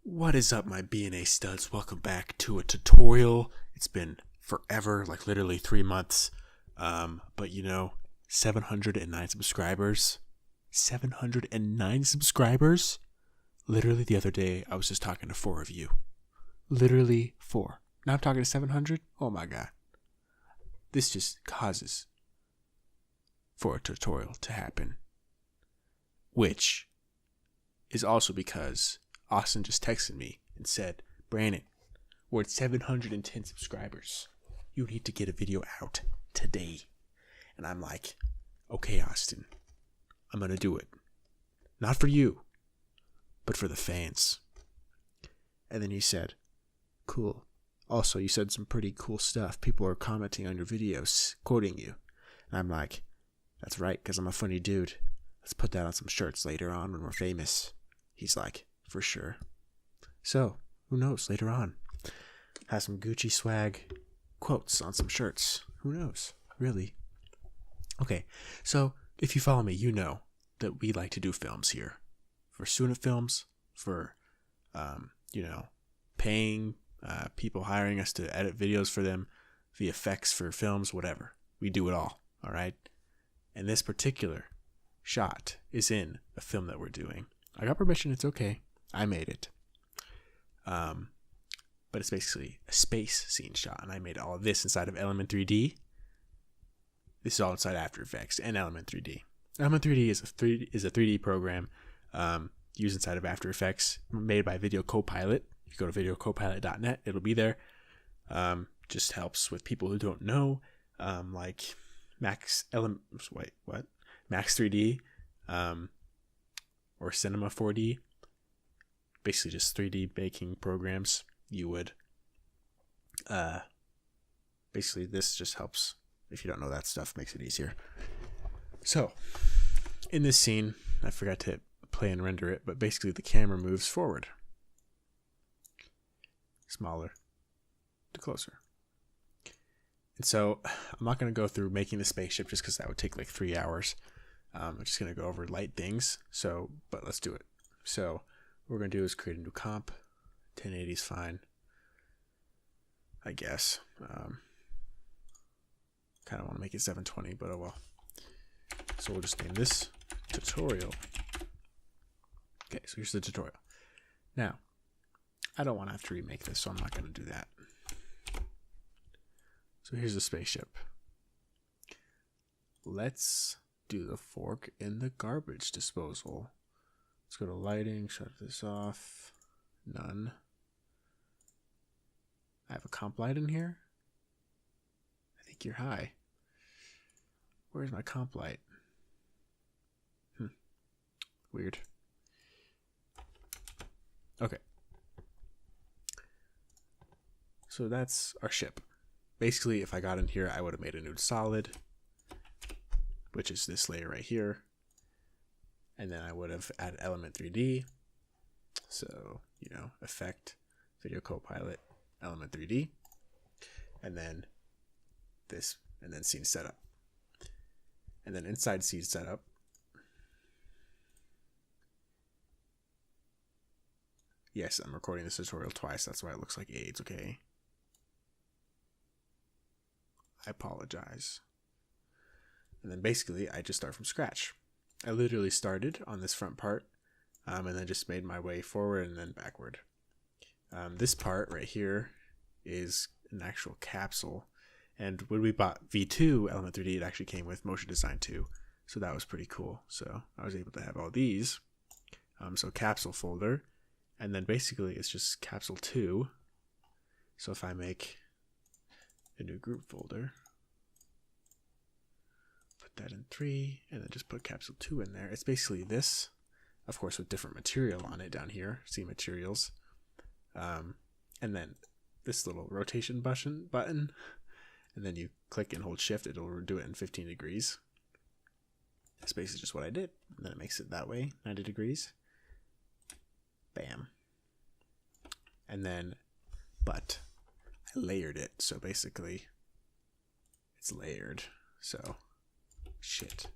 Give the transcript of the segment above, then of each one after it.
What is up, my BNA studs? Welcome back to a tutorial. It's been forever, like literally 3 months. But 709 subscribers. 709 subscribers? Literally the other day, I was just talking to 4 of you. Literally 4. Now I'm talking to 700? Oh my god. This just causes for a tutorial to happen. Which is also because Austin just texted me and said, Branden, we're at 710 subscribers. You need to get a video out today. And I'm like, okay, Austin, I'm going to do it. Not for you, but for the fans. And then he said, cool. Also, you said some pretty cool stuff. People are commenting on your videos, quoting you. And I'm like, that's right, because I'm a funny dude. Let's put that on some shirts later on when we're famous. He's like, for sure. So, who knows, later on, have some Gucci swag quotes on some shirts. Who knows, really? Okay, so if you follow me, you know that we like to do films here. For student films, for, paying people, hiring us to edit videos for them, VFX for films, whatever. We do it all right? And this particular shot is in a film that we're doing. I got permission, it's okay. I made it. But it's basically a space scene shot, and I made all of this inside of Element 3D. This is all inside After Effects and Element 3D. Element 3D is a 3D program used inside of After Effects, made by Video Copilot. If you go to videocopilot.net, it'll be there. Just helps with people who don't know, like Max 3D, or Cinema 4D. Basically just 3D making programs. You would basically, this just helps. If you don't know that stuff, makes it easier. So in this scene, I forgot to play and render it, but basically the camera moves forward, smaller to closer. And so I'm not going to go through making the spaceship just because that would take like 3 hours. I'm just going to go over light things. But let's do it. So what we're going to do is create a new comp. 1080 is fine, I guess. Kind of want to make it 720, but oh well. So we'll just name this tutorial. Okay, so here's the tutorial. Now, I don't want to have to remake this, so I'm not going to do that. So here's the spaceship. Let's do the fork in the garbage disposal. Let's go to lighting, shut this off. None. I have a comp light in here. I think you're high. Where's my comp light? Weird. Okay. So that's our ship. Basically, if I got in here, I would have made a new solid, which is this layer right here. And then I would have added Element 3D. So, effect, Video Copilot, Element 3D. And then this, and then scene setup. And then inside scene setup, yes, I'm recording this tutorial twice. That's why it looks like AIDS, okay? I apologize. And then basically, I just start from scratch. I literally started on this front part, and then just made my way forward and then backward. This part right here is an actual capsule. And when we bought V2 Element 3D, it actually came with Motion Design 2. So that was pretty cool. So I was able to have all these. So capsule folder. And then basically it's just capsule 2. So if I make a new group folder, put that in 3, and then just put capsule 2 in there. It's basically this, of course, with different material on it down here. See materials. And then this little rotation button. And then you click and hold shift, it'll do it in 15 degrees. That's basically just what I did. And then it makes it that way, 90 degrees. Bam. And then, but I layered it. So basically, it's layered. So, shit.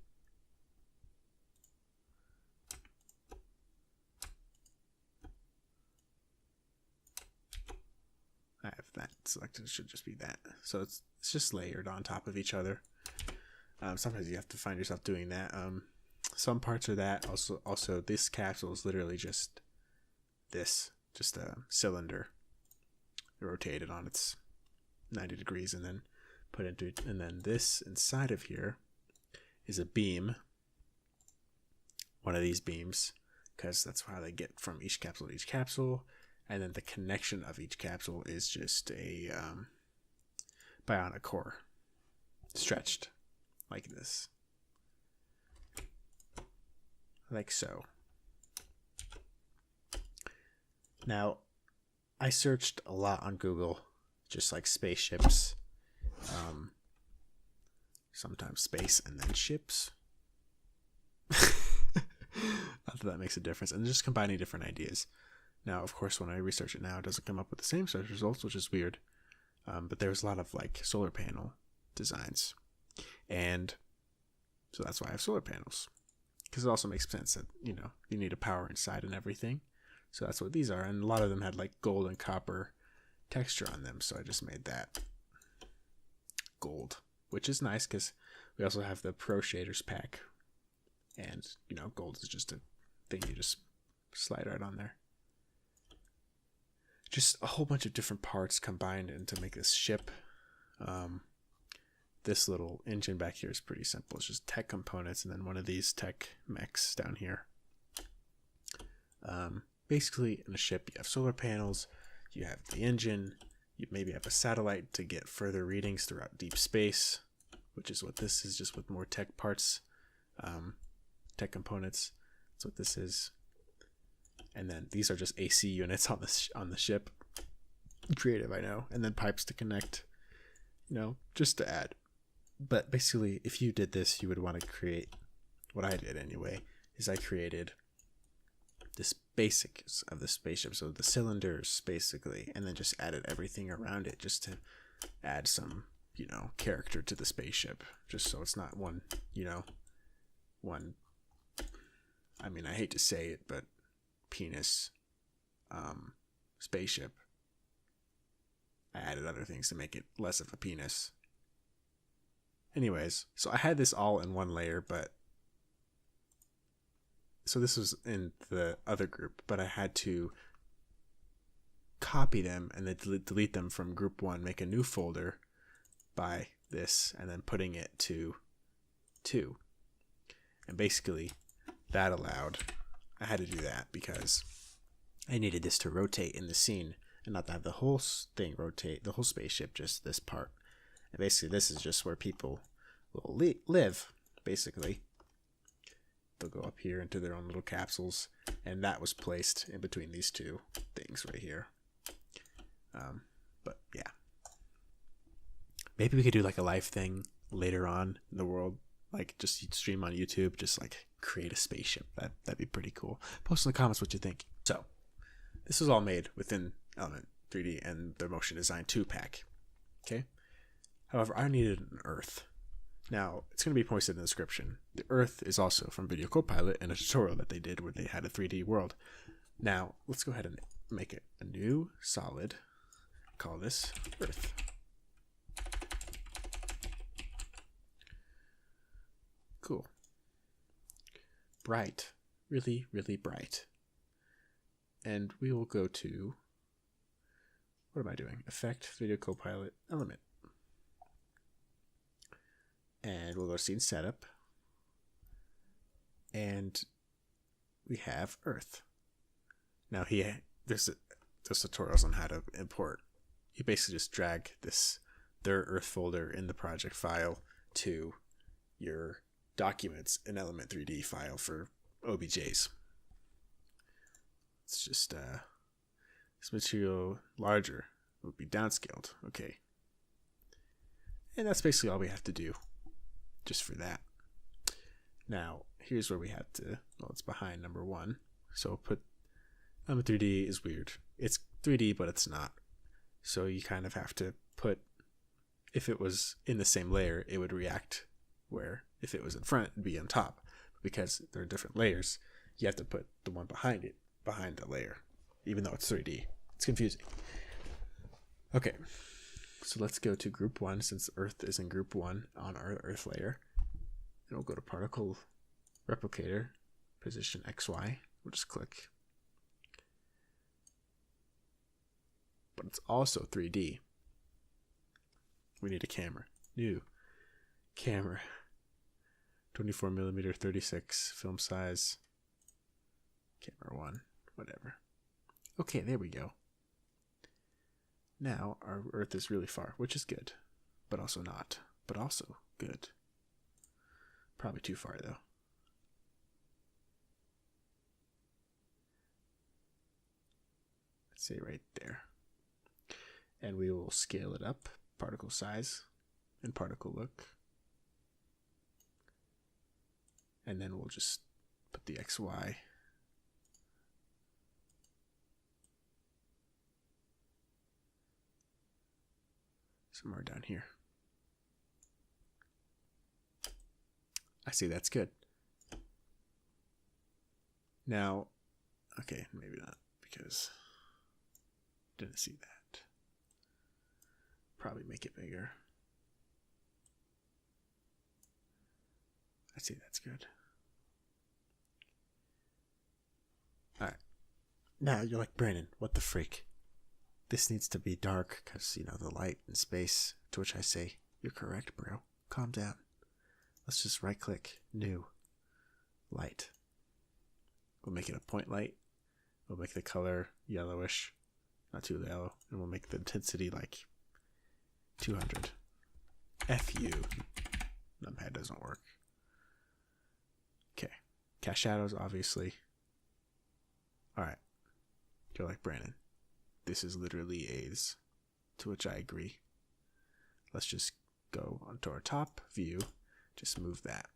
selected, it should just be that. So it's just layered on top of each other. Sometimes you have to find yourself doing that. Some parts are that. Also, this capsule is literally just this, just a cylinder rotated on its 90 degrees and then put into it. And then this inside of here is a beam, one of these beams, because that's how they get from each capsule to each capsule. And then the connection of each capsule is just a bionic core stretched like this, like so. Now, I searched a lot on Google, just like spaceships, sometimes space and then ships. Not that makes a difference, and just combining different ideas. Now, of course, when I research it now, it doesn't come up with the same search results, which is weird. But there's a lot of like solar panel designs, and so that's why I have solar panels, because it also makes sense that you need a power inside and everything. So that's what these are, and a lot of them had like gold and copper texture on them, so I just made that gold, which is nice because we also have the Pro Shaders pack, and gold is just a thing you just slide right on there. Just a whole bunch of different parts combined to make this ship. This little engine back here is pretty simple. It's just tech components and then one of these tech mechs down here. Basically, in a ship, you have solar panels, you have the engine, you maybe have a satellite to get further readings throughout deep space, which is what this is, just with more tech parts, tech components. That's what this is. And then these are just AC units on the ship. Creative, I know. And then pipes to connect, just to add. But basically, if you did this, you would want to create, what I did anyway, is I created this basics of the spaceship. So the cylinders, basically, and then just added everything around it just to add some, character to the spaceship. Just so it's not one, I mean, I hate to say it, but penis spaceship. I added other things to make it less of a penis. Anyways, so I had this all in one layer, but so this was in the other group, but I had to copy them and then delete them from group 1, make a new folder by this, and then putting it to 2. And basically that allowed, I had to do that because I needed this to rotate in the scene and not to have the whole thing rotate, the whole spaceship, just this part. And basically this is just where people will live, basically. They'll go up here into their own little capsules, and that was placed in between these two things right here. But yeah, maybe we could do like a live thing later on in the world, like just stream on YouTube, just like create a spaceship. That'd be pretty cool. Post in the comments what you think. So this was all made within Element 3D and their Motion Design 2 pack. Okay. However, I needed an Earth. Now, it's going to be posted in the description. The Earth is also from Video Copilot and a tutorial that they did where they had a 3D world. Now, let's go ahead and make it a new solid. Call this Earth. Cool. Bright. Really, really bright. And we will go to, what am I doing? Effect, Video Copilot, Element. And we'll go to Scene Setup. And we have Earth. Now there's tutorials on how to import. You basically just drag their Earth folder in the project file to your documents in Element 3D file for OBJs. It's just this material larger would be downscaled. Okay. And that's basically all we have to do just for that. Now, here's where we have to, well, it's behind number 1. So put, Element 3D is weird. It's 3D, but it's not. So you kind of have to put, if it was in the same layer, it would react, where if it was in front, it'd be on top. Because there are different layers, you have to put the one behind it, behind the layer, even though it's 3D. It's confusing. Okay, So let's go to group 1 since Earth is in group 1 on our Earth layer. And we'll go to particle replicator, position XY. We'll just click. But it's also 3D. We need a camera. New camera. 24mm 36 film size. Camera 1. Whatever. Okay, there we go. Now our Earth is really far, which is good. But also not. But also good. Probably too far though. Let's say right there. And we will scale it up, particle size and particle look. And then we'll just put the XY somewhere down here. I see, that's good. Now, okay, maybe not because didn't see that. Probably make it bigger. I see, that's good. Alright. Now you're like, Brandon, what the freak? This needs to be dark because, you know, the light in space. To which I say, you're correct, bro. Calm down. Let's just right click, new, light. We'll make it a point light. We'll make the color yellowish, not too yellow, and we'll make the intensity like 200. F you. Numpad doesn't work. Okay. Cast shadows, obviously. Alright. You're like, Brandon, this is literally A's. To which I agree. Let's just go onto our top view. Just move that.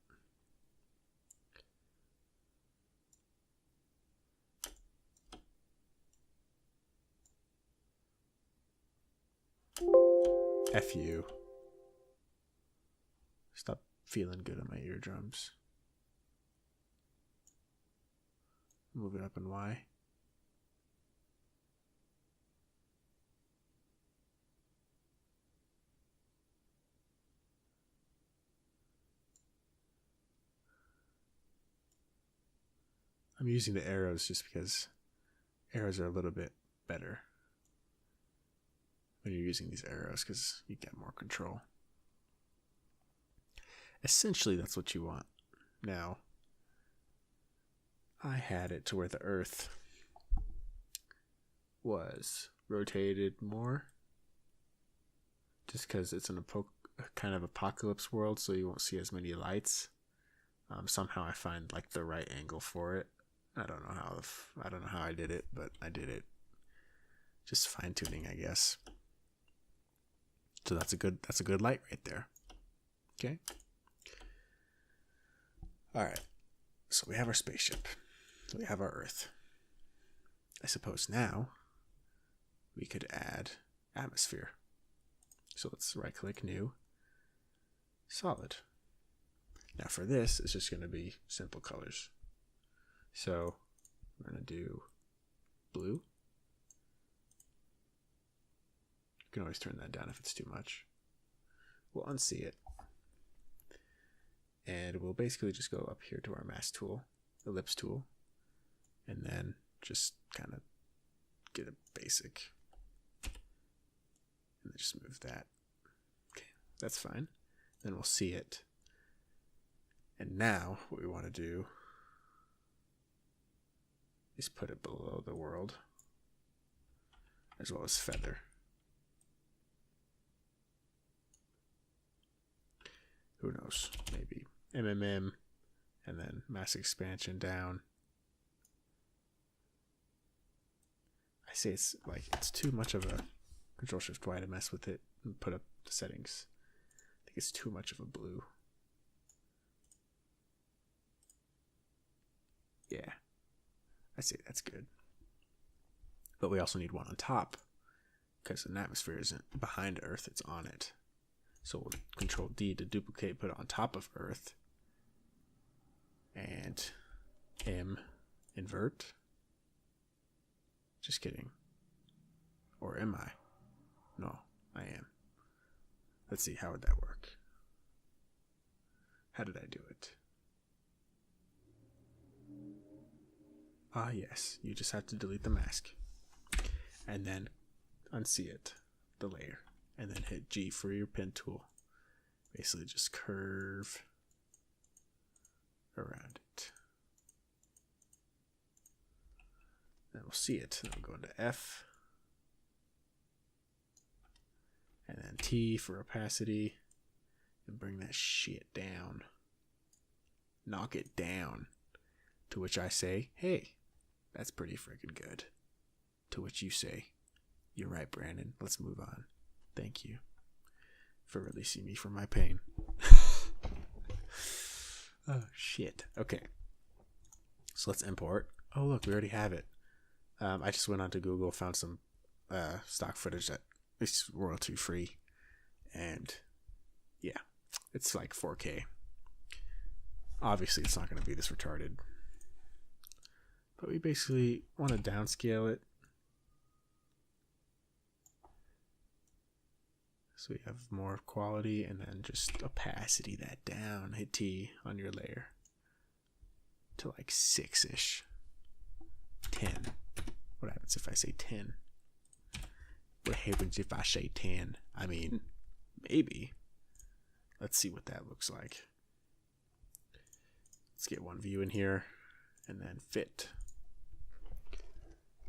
F you. Stop feeling good on my eardrums. Move it up in Y. I'm using the arrows just because arrows are a little bit better when you're using these arrows because you get more control. Essentially, that's what you want. Now, I had it to where the Earth was rotated more just because it's an kind of apocalypse world, so you won't see as many lights. Somehow I find like the right angle for it. I don't know how I did it, but I did it. Just fine tuning, I guess. So that's a good light right there. Okay. All right. So we have our spaceship. We have our Earth. I suppose now we could add atmosphere. So let's right click, new, solid. Now for this, it's just going to be simple colors. So we're going to do blue. You can always turn that down if it's too much. We'll unsee it. And we'll basically just go up here to our mask tool, ellipse tool, and then just kind of get a basic. And then just move that. Okay, that's fine. Then we'll see it. And now what we want to do is put it below the world, as well as feather. Who knows? Maybe MMM, and then mass expansion down. I say it's like it's too much of a Control-Shift-Y to mess with it and put up the settings. I think it's too much of a blue. Yeah. I say that's good. But we also need one on top because an atmosphere isn't behind Earth, it's on it. So we'll Control D to duplicate, put it on top of Earth. And M, invert. Just kidding. Or am I? No, I am. Let's see, how would that work? How did I do it? Ah, yes, you just have to delete the mask. And then unsee it, the layer. And then hit G for your pen tool. Basically just curve around it. Then we'll see it. Then we'll go into F. And then T for opacity. And bring that shit down. Knock it down. To which I say, hey, that's pretty freaking good. To which you say, you're right, Branden. Let's move on. Thank you for releasing me from my pain. Oh, shit. Okay. So let's import. Oh, look, we already have it. I just went onto Google, found some stock footage that is royalty free. And yeah, it's like 4K. Obviously, it's not going to be this retarded. But we basically want to downscale it. So we have more quality, and then just opacity that down. Hit T on your layer to like 6-ish. 10. What happens if I say 10? What happens if I say 10? I mean, maybe. Let's see what that looks like. Let's get one view in here, and then fit.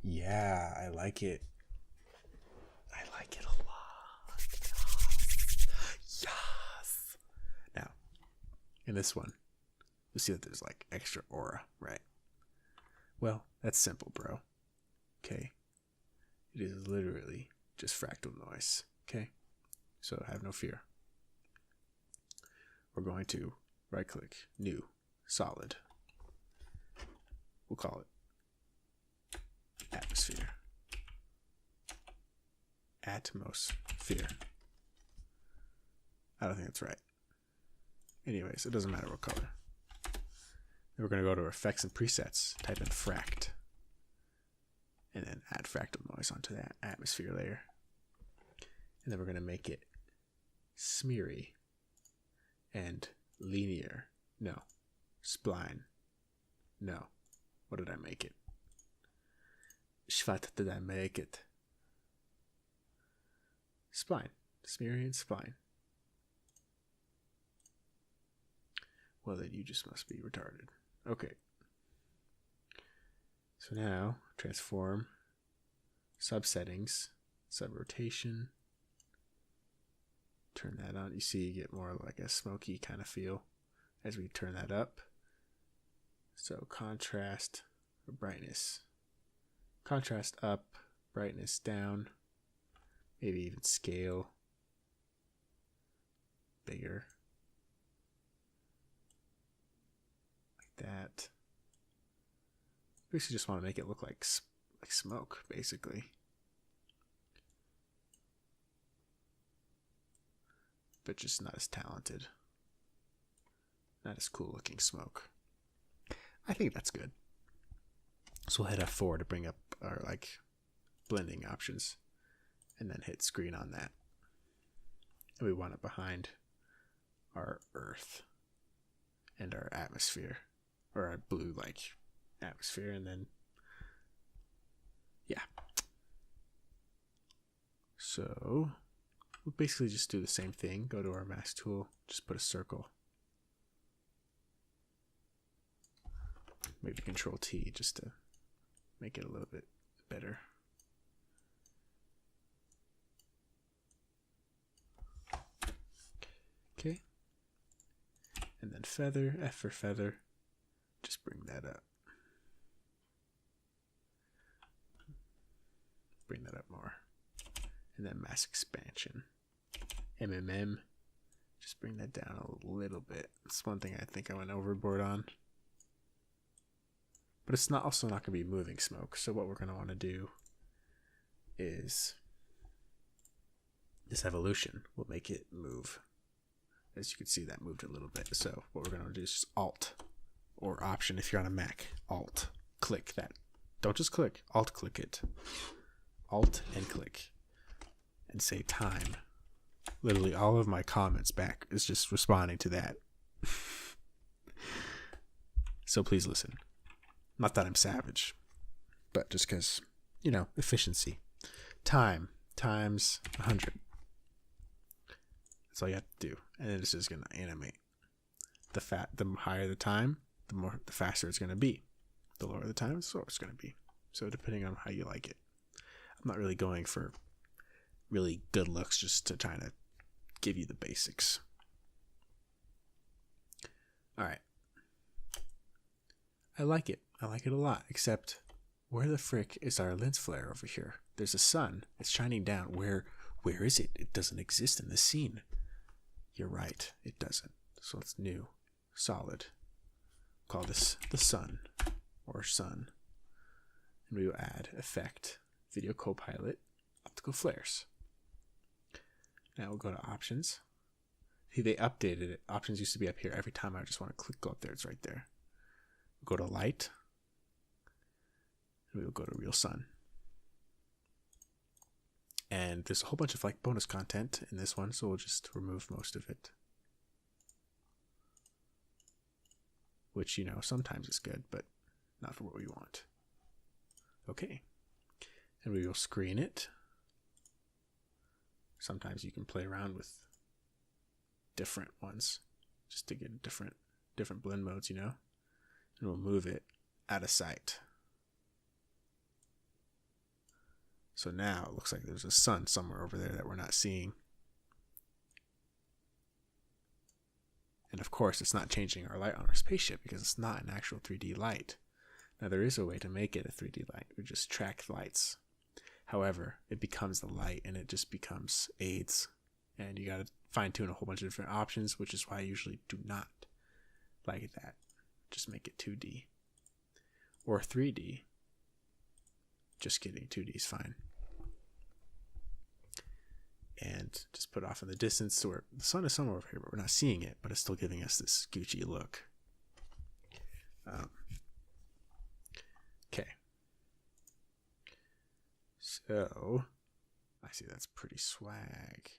Yeah, I like it. I like it a lot. Yes. Now, in this one, you'll see that there's like extra aura, right? Well, that's simple, bro. Okay? It is literally just fractal noise. Okay? So have no fear. We're going to right click, new, solid. We'll call it atmosphere. Atmosphere. I don't think that's right. Anyways, it doesn't matter what color. Then we're going to go to effects and presets, type in fract, and then add fractal noise onto that atmosphere layer. And then we're going to make it smeary and linear. No. Spline. No. What did I make it? What did I make it? Spline. Smeary and spline. Well, then you just must be retarded. Okay. So now, transform, subsettings, subrotation. Turn that on. You see you get more like a smoky kind of feel as we turn that up. So contrast or brightness. Contrast up, brightness down. Maybe even scale. Bigger. Like that. Basically just want to make it look like smoke, basically. But just not as talented. Not as cool looking smoke. I think that's good. So we'll hit F4 to bring up our like blending options. And then hit screen on that. And we want it behind our earth and our atmosphere. Or our blue like atmosphere, and then yeah. So we'll basically just do the same thing. Go to our mask tool, just put a circle. Maybe Control T just to make it a little bit better. Okay. And then feather, F for feather. Just bring that up. Bring that up more. And then mask expansion. MMM. Just bring that down a little bit. It's one thing I think I went overboard on. But it's not also not going to be moving smoke. So what we're going to want to do is this evolution will make it move. As you can see, that moved a little bit. So what we're going to do is just Alt or Option if you're on a Mac. Alt. Click that. Don't just click. Alt click it. Alt and click. And say time. Literally all of my comments back is just responding to that. So please listen. Not that I'm savage, but just because, efficiency. Time times 100. That's all you have to do. And then this is going to animate. The higher the time, the faster it's going to be. The lower the time, the slower it's going to be. So depending on how you like it. I'm not really going for really good looks, just to try to give you the basics. All right. I like it. I like it a lot, except where the frick is our lens flare over here? There's a sun. It's shining down. Where is it? It doesn't exist in the scene. You're right. It doesn't. So it's new. Solid. Call this the sun or sun. And we will add effect, video copilot, optical flares. Now we'll go to options. See, they updated it. Options used to be up here. Every time I just want to go up there, it's right there. We'll go to light. And we will go to real sun. And there's a whole bunch of bonus content in this one, so we'll just remove most of it. Which, sometimes is good, but not for what we want. Okay. And we will screen it. Sometimes you can play around with different ones just to get different blend modes, And we'll move it out of sight. So now it looks like there's a sun somewhere over there that we're not seeing. And of course, it's not changing our light on our spaceship because it's not an actual 3D light. Now there is a way to make it a 3D light. We just track lights. However, it becomes the light and it just becomes aids. And you got to fine tune a whole bunch of different options, which is why I usually do not like that. Just make it 2D. Or 3D. Just kidding, 2D is fine. And just put off in the distance where the sun is somewhere over here, but we're not seeing it, but it's still giving us this Gucci look. Okay. So, I see that's pretty swag.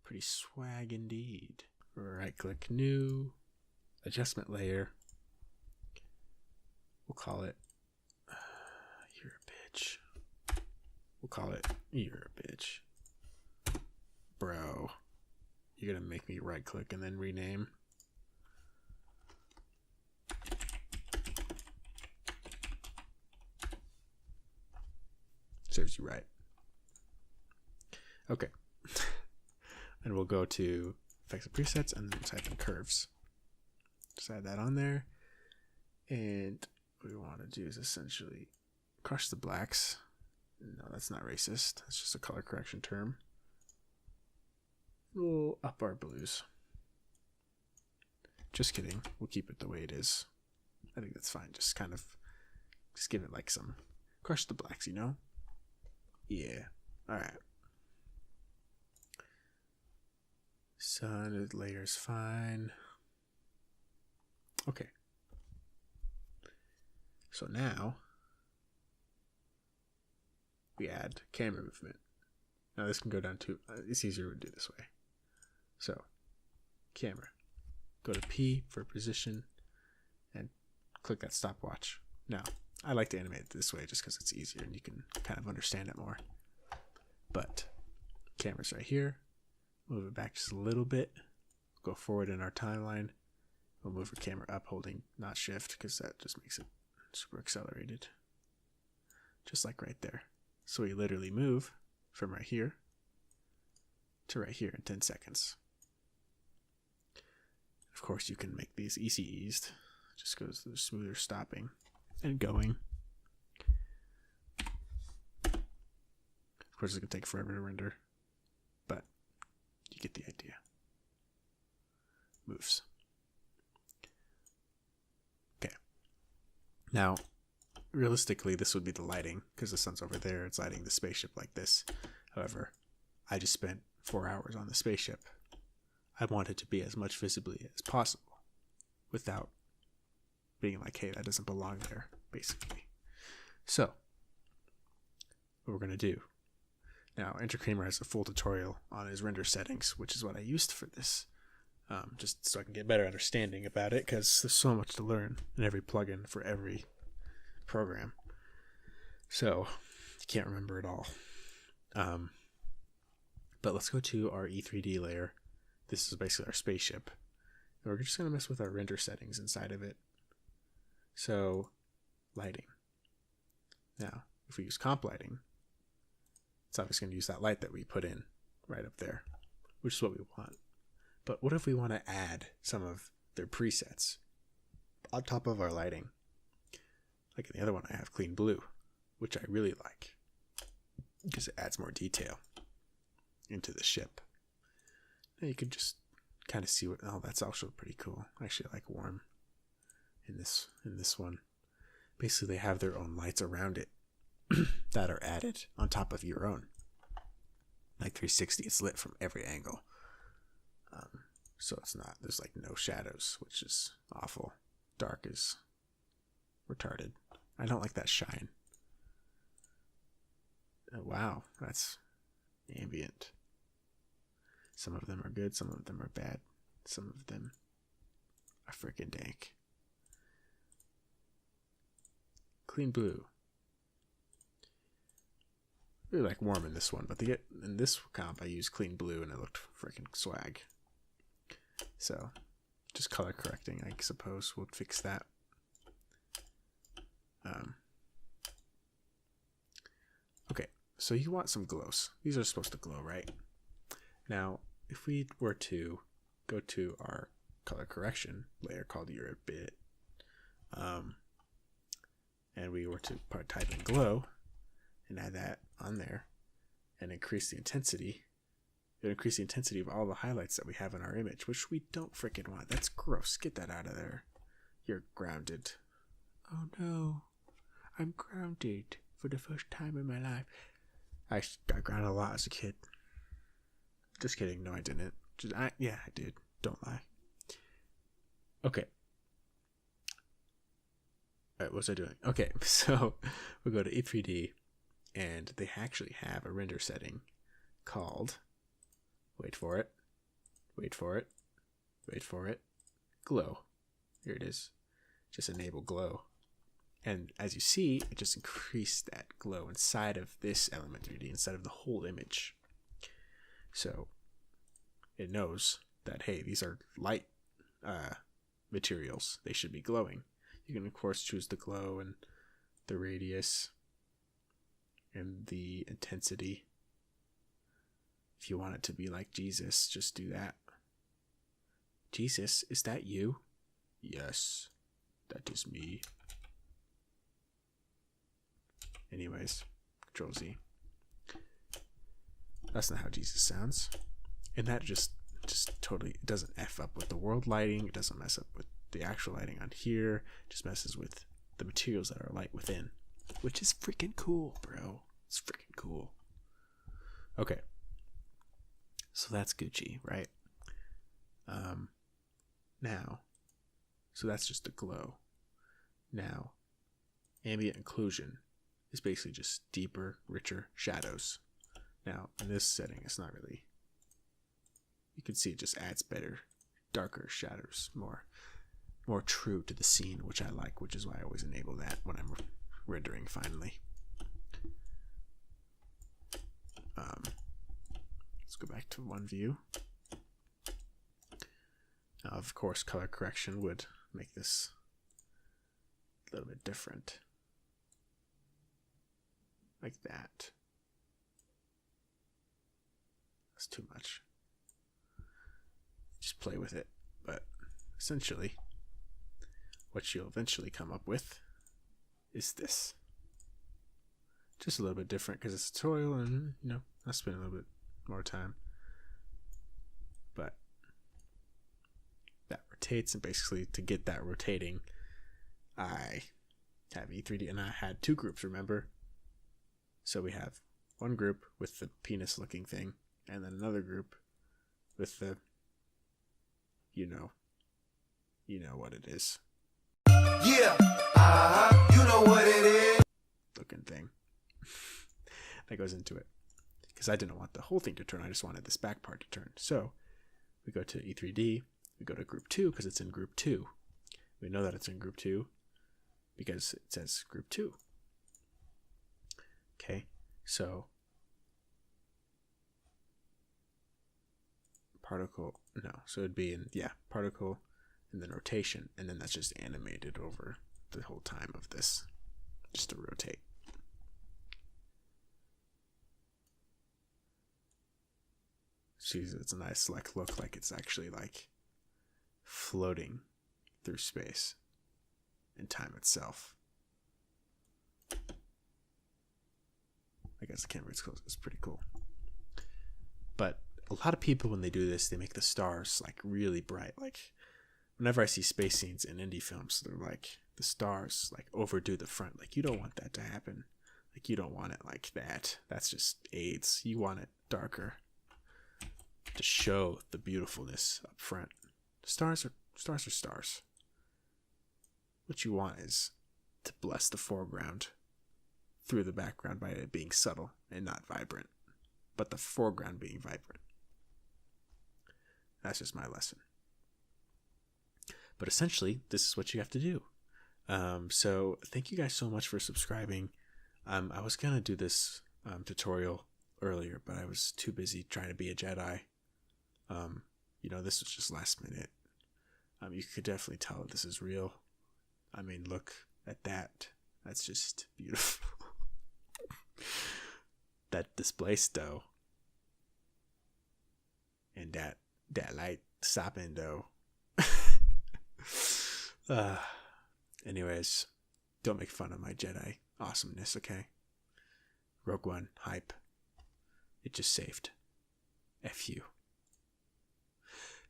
Pretty swag indeed. Right click, new, adjustment layer. We'll call it, you're a bitch. We'll call it, you're a bitch. Bro, you're gonna make me right click and then rename. Serves you right. Okay. And we'll go to effects and presets and then type in curves. Just add that on there. And what we want to do is essentially crush the blacks. No, that's not racist. That's just a color correction term. We'll up our blues. Just kidding. We'll keep it the way it is. I think that's fine. Just give it some crush the blacks, Yeah. Alright. Sun layer's fine. Okay. So now we add camera movement. Now this can go down to, it's easier to do this way. So, camera. Go to P for position and click that stopwatch. Now, I like to animate it this way just because it's easier and you can kind of understand it more. But, camera's right here. Move it back just a little bit. Go forward in our timeline. We'll move our camera up holding not shift because that just makes it super accelerated. Just like right there. So we literally move from right here to right here in 10 seconds. Of course, you can make these easy eased. Just goes to the smoother stopping and going. Of course, it's going to take forever to render, but you get the idea. Moves. Okay. Now, realistically, this would be the lighting because the sun's over there. It's lighting the spaceship like this. However, I just spent 4 hours on the spaceship. I want it to be as much visibly as possible without being like, hey, that doesn't belong there, basically. So, what we're going to do. Now, Intercreamer has a full tutorial on his render settings, which is what I used for this, just so I can get a better understanding about it, because there's so much to learn in every plugin for every program. So, you can't remember it all. But let's go to our E3D layer. This is basically our spaceship. And we're just going to mess with our render settings inside of it. So, lighting. Now, if we use comp lighting, it's obviously going to use that light that we put in right up there, which is what we want. But what if we want to add some of their presets on top of our lighting? Like in the other one, I have clean blue, which I really like because it adds more detail into the ship. Now you can just kind of see what, oh, that's also pretty cool. I actually like warm in this one. Basically, they have their own lights around it that are added on top of your own. Like 360, it's lit from every angle. So it's not, there's like no shadows, which is awful. Dark is retarded. I don't like that shine. Oh, wow, that's ambient. Some of them are good, some of them are bad. Some of them are freaking dank. Clean blue. Really like warm in this one, but in this comp I used clean blue and it looked freaking swag. So, just color correcting, I suppose, will fix that. Okay, so you want some glows. These are supposed to glow, right? Now, if we were to go to our color correction layer called your bit, and we were to type in glow and add that on there and increase the intensity, it would increase the intensity of all the highlights that we have in our image, which we don't freaking want. That's gross. Get that out of there. You're grounded. Oh no, I'm grounded for the first time in my life. I got grounded a lot as a kid. Just kidding. No, I didn't. Yeah, I did. Don't lie. Okay. All right, what was I doing? Okay, so we'll go to E3D, and they actually have a render setting called, wait for it, glow. Here it is. Just enable glow. And as you see, it just increased that glow inside of this element 3D, inside of the whole image. So it knows that, hey, these are light materials. They should be glowing. You can, of course, choose the glow and the radius and the intensity. If you want it to be like Jesus, just do that. Jesus, is that you? Yes, that is me. Anyways, Control Z. That's not how Jesus sounds. And that just totally, it doesn't F up with the world lighting. It doesn't mess up with the actual lighting on here. It just messes with the materials that are light within, which is freaking cool, bro. It's freaking cool. Okay. So that's Gucci, right? Now, so that's just the glow. Now, ambient inclusion is basically just deeper, richer shadows. Now, in this setting, it's not really, you can see it just adds better, darker shadows, more true to the scene, which I like, which is why I always enable that when I'm rendering finally. Let's go back to one view. Now, of course, color correction would make this a little bit different. Like that. That's too much. Just play with it. But essentially, what you'll eventually come up with is this. Just a little bit different because it's a tutorial and, you know, I'll spend a little bit more time. But that rotates, and basically to get that rotating, I have E3D, and I had two groups, remember? So we have one group with the penis looking thing, and then another group with the, you know what it is. Yeah, you know what it is. Looking thing. That goes into it. because I didn't want the whole thing to turn. I just wanted this back part to turn. So we go to E3D. We go to group 2 because it's in group 2. We know that it's in group 2 because it says group 2. Okay, so particle, no, so it'd be in, particle and then rotation, and then that's just animated over the whole time of this, just to rotate. See, it's a nice like look, like it's actually like floating through space and time itself. I guess the camera's close. It's pretty cool. But a lot of people, when they do this, they make the stars like really bright. Like whenever I see space scenes in indie films, they're like the stars like overdo the front. Like you don't want that to happen. Like you don't want it like that. That's just AIDS. You want it darker to show the beautifulness up front. Stars are stars. What you want is to bless the foreground through the background by it being subtle and not vibrant, but the foreground being vibrant. That's just my lesson. But essentially, this is what you have to do. So thank you guys so much for subscribing. I was gonna do this tutorial earlier, but I was too busy trying to be a Jedi. This was just last minute. You could definitely tell that this is real. I mean, look at that. That's just beautiful. That display stow. And that light stopping though. Anyways, don't make fun of my Jedi awesomeness, okay? Rogue One hype. It just saved. F you.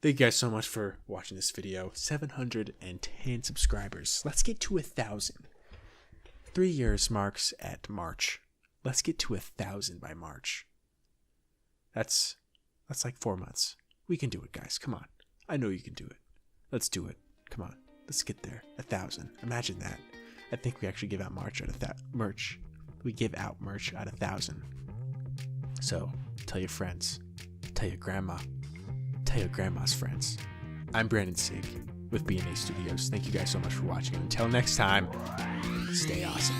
Thank you guys so much for watching this video. 710 subscribers. Let's get to 1,000. 3 years marks at March. Let's get to 1,000 by March. That's like 4 months. We can do it, guys. Come on. I know you can do it. Let's do it. Come on. Let's get there. 1,000. Imagine that. I think we actually give out merch. We give out merch at 1,000. So tell your friends. Tell your grandma. Tell your grandma's friends. I'm Branden with BNA Studios. Thank you guys so much for watching. Until next time, stay awesome.